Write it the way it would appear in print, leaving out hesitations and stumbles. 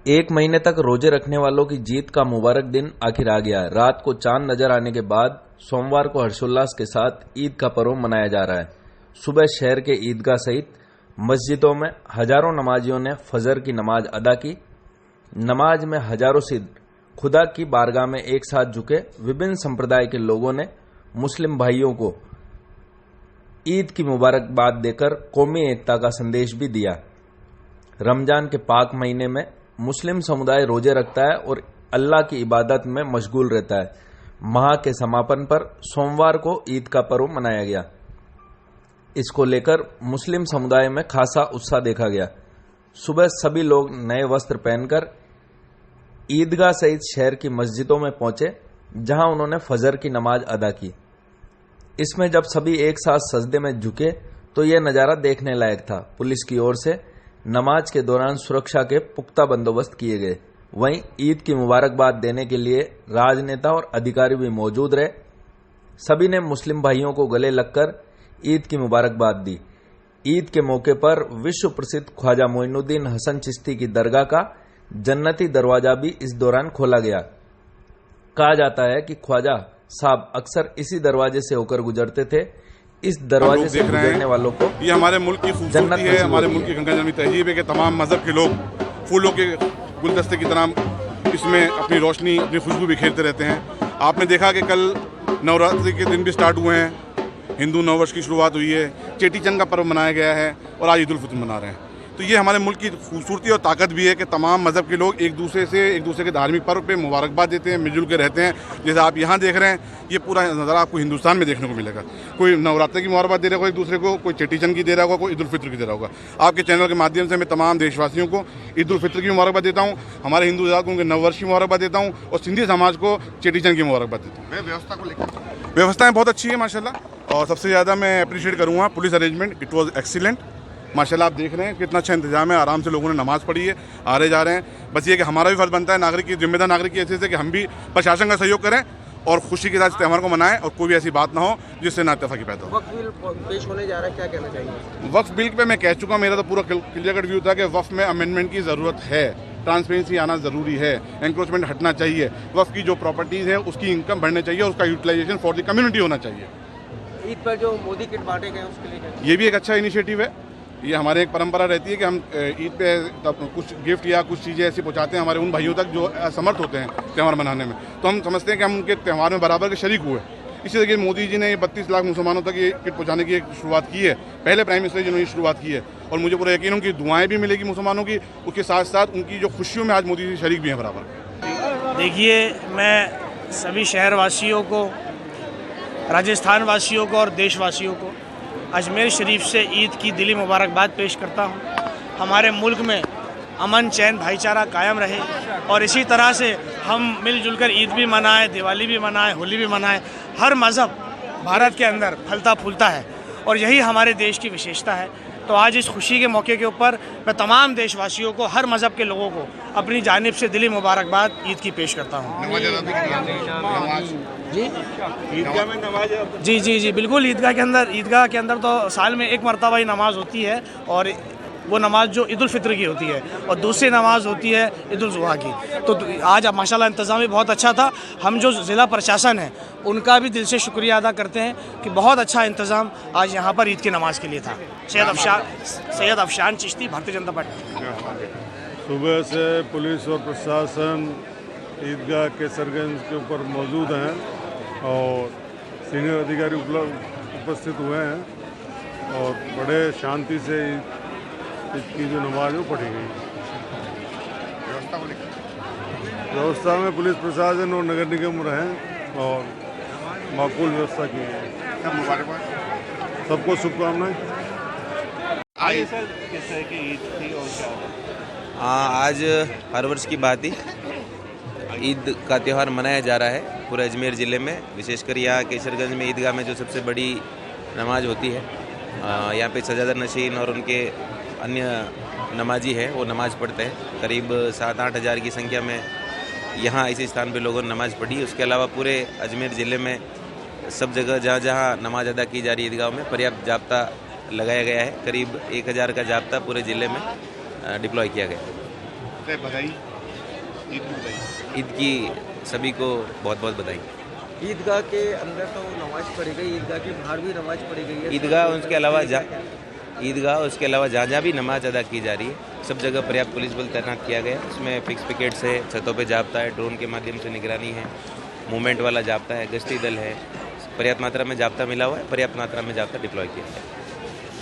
एक महीने तक रोजे रखने वालों की जीत का मुबारक दिन आखिर आ गया। रात को चांद नजर आने के बाद सोमवार को हर्षोल्लास के साथ ईद का पर्व मनाया जा रहा है। सुबह शहर के ईदगाह सहित मस्जिदों में हजारों नमाजियों ने फजर की नमाज अदा की। नमाज में हजारों सिद्ध खुदा की बारगाह में एक साथ झुके विभिन्न संप्रदाय के लोगों ने मुस्लिम भाइयों को ईद की मुबारकबाद देकर कौमी एकता का संदेश भी दिया। रमजान के पाक महीने में मुस्लिम समुदाय रोजे रखता है और अल्लाह की इबादत में मशगूल रहता है। माह के समापन पर सोमवार को ईद का पर्व मनाया गया। इसको लेकर मुस्लिम समुदाय में खासा उत्साह देखा गया। सुबह सभी लोग नए वस्त्र पहनकर ईदगाह सहित शहर की मस्जिदों में पहुंचे, जहां उन्होंने फजर की नमाज अदा की। इसमें जब सभी एक साथ सजदे में झुके तो यह नजारा देखने लायक था। पुलिस की ओर से नमाज के दौरान सुरक्षा के पुख्ता बंदोबस्त किए गए। वहीं ईद की मुबारकबाद देने के लिए राजनेता और अधिकारी भी मौजूद रहे। सभी ने मुस्लिम भाइयों को गले लगकर ईद की मुबारकबाद दी। ईद के मौके पर विश्व प्रसिद्ध ख्वाजा मोइनुद्दीन हसन चिश्ती की दरगाह का जन्नती दरवाजा भी इस दौरान खोला गया। कहा जाता है कि ख्वाजा साहब अक्सर इसी दरवाजे से होकर गुजरते थे। इस दरवाजे से गुजरने वालों को ये हमारे मुल्क की खूबसूरती है, हमारे मुल्क की गंगा जमुनी तहजीब है कि तमाम मजहब के लोग फूलों के गुलदस्ते की तरह इसमें अपनी रोशनी, अपनी खुशबू बिखेरते रहते हैं। आपने देखा कि कल नवरात्रि के दिन भी स्टार्ट हुए हैं, हिंदू नववर्ष की शुरुआत हुई है, चेटी चंद का पर्व मनाया गया है और आज ईद उल फितर मना रहे हैं। तो ये हमारे मुल्क की खूबसूरती और ताकत भी है कि तमाम मजहब के लोग एक दूसरे के धार्मिक पर्व पे मुबारकबाद देते हैं, मिलजुल के रहते हैं। जैसे आप यहाँ देख रहे हैं, ये पूरा नज़ारा आपको हिंदुस्तान में देखने को मिलेगा। कोई नवरात्रि की मुबारकबाद दे रहा होगा एक दूसरे को, कोई चेटी चंद की दे रहा होगा, कोई ईद उल फितर की दे रहा होगा। आपके चैनल के माध्यम से मैं तमाम देशवासियों को ईद उल फितर की मुबारकबाद देता हूँ, हमारे हिंदू जात को उनके नववर्ष की मुबारकबाद देता हूँ और सिंधी समाज को चेटी चंद की मुबारकबाद देता हूँ। व्यवस्था को लेकर व्यवस्थाएँ बहुत अच्छी है माशाल्लाह, और सबसे ज़्यादा मैं अप्रिशिएट करूँगा police arrangement. It was excellent माशाल्लाह। आप देख रहे हैं कितना अच्छा इंतजाम है, आराम से लोगों ने नमाज़ पढ़ी है, आ रहे जा रहे हैं। बस ये कि हमारा भी फर्ज बनता है नागरिक की, जिम्मेदार नागरिक की ऐसे से कि हम भी प्रशासन का सहयोग करें और खुशी के साथ इस त्यौहार को मनाएं और कोई भी ऐसी बात ना हो जिससे नाइत्तेफाकी पैदा हो। वक्फ बिल पेश होने जा रहा है, क्या कहना चाहिए? वक्फ बिल पे मैं कह चुका, मेरा तो पूरा क्लियर कट व्यू था कि वक्फ में अमेंडमेंट की ज़रूरत है, ट्रांसपेरेंसी आना ज़रूरी है, एंक्रोचमेंट हटना चाहिए, वक्फ की जो प्रॉपर्टीज़ है उसकी इनकम बढ़नी चाहिए, उसका यूटिलाइजेशन फॉर द कम्युनिटी होना चाहिए। ईद पर जो मोदी किट बांटे गए उसके लिए ये भी एक अच्छा इनिशिएटिव है। ये हमारे एक परंपरा रहती है कि हम ईद पे कुछ गिफ्ट या कुछ चीज़ें ऐसी पहुंचाते हैं हमारे उन भाइयों तक जो असमर्थ होते हैं त्यौहार मनाने में। तो हम समझते हैं कि हम उनके त्यौहार में बराबर के शरीक हुए। इसी तरीके मोदी जी ने 32 लाख मुसलमानों तक ये किट पहुंचाने की एक शुरुआत की है, पहले प्राइम मिनिस्टर जिन्होंने शुरुआत की है, और मुझे पूरा यकीन है उनकी दुआएं भी मिलेगी मुसलमानों की, उसके साथ साथ उनकी जो खुशियों में आज मोदी जी शरीक भी हैं बराबर। देखिए, मैं सभी शहरवासियों को, राजस्थान वासियों को और देशवासियों को अजमेर शरीफ से ईद की दिली मुबारकबाद पेश करता हूँ। हमारे मुल्क में अमन, चैन, भाईचारा कायम रहे और इसी तरह से हम मिलजुल कर ईद भी मनाएं, दिवाली भी मनाएं, होली भी मनाएं। हर मज़हब भारत के अंदर फलता फूलता है और यही हमारे देश की विशेषता है। तो आज इस खुशी के मौके के ऊपर मैं तमाम देशवासियों को, हर मज़हब के लोगों को अपनी जानिब से दिली मुबारकबाद ईद की पेश करता हूँ। जी बिल्कुल। ईदगाह के अंदर तो साल में एक मरतबा ही नमाज होती है, और वो नमाज जो ईद उल फितर की होती है, और दूसरी नमाज होती है ईद उल जुहा की। तो आज माशाल्लाह इंतज़ाम भी बहुत अच्छा था। हम जो ज़िला प्रशासन है उनका भी दिल से शुक्रिया अदा करते हैं कि बहुत अच्छा इंतज़ाम आज यहाँ पर ईद की नमाज के लिए था। सैयद अफशान चिश्ती, भारतीय जनता पार्टी। सुबह से पुलिस और प्रशासन ईदगाह केसरगंज के ऊपर मौजूद हैं और सीनियर अधिकारी उपस्थित हुए हैं और बड़े शांति से इसकी जो नमाज वो पढ़ी गई। व्यवस्था में पुलिस प्रशासन और नगर निगम रहें और माकूल व्यवस्था की है। सबको शुभकामनाएं। आज हर वर्ष की बात ही ईद का त्यौहार मनाया जा रहा है पूरे अजमेर ज़िले में। विशेषकर यहाँ केसरगंज में ईदगाह में जो सबसे बड़ी नमाज होती है, यहाँ पे सजादा नशीन और उनके अन्य नमाजी है वो नमाज़ पढ़ते हैं। करीब 7-8 हज़ार की संख्या में यहाँ इसी स्थान पे लोगों ने नमाज़ पढ़ी। उसके अलावा पूरे अजमेर ज़िले में सब जगह जहाँ जहाँ नमाज अदा की जा रही है ईदगाह में पर्याप्त जाब्ता लगाया गया है। करीब 1000 का जाब्ता पूरे ज़िले में डिप्लॉय किया गया। ईद की सभी को बहुत बहुत बधाई। ईदगाह के अंदर तो नमाज पढ़ी गई, ईदगाह के बाहर भी नमाज पढ़ी गई है। ईदगाह उसके अलावा जहाँ जहाँ भी नमाज अदा की जा रही है सब जगह पर्याप्त पुलिस बल तैनात किया गया है। उसमें फिक्स पिकेट्स है, छतों पे जाब्ता है, ड्रोन के माध्यम से निगरानी है, मूवमेंट वाला जाब्ता है, गश्ती दल है। पर्याप्त मात्रा में जाब्ता मिला हुआ है, पर्याप्त मात्रा में जाब्ता डिप्लॉय किया है।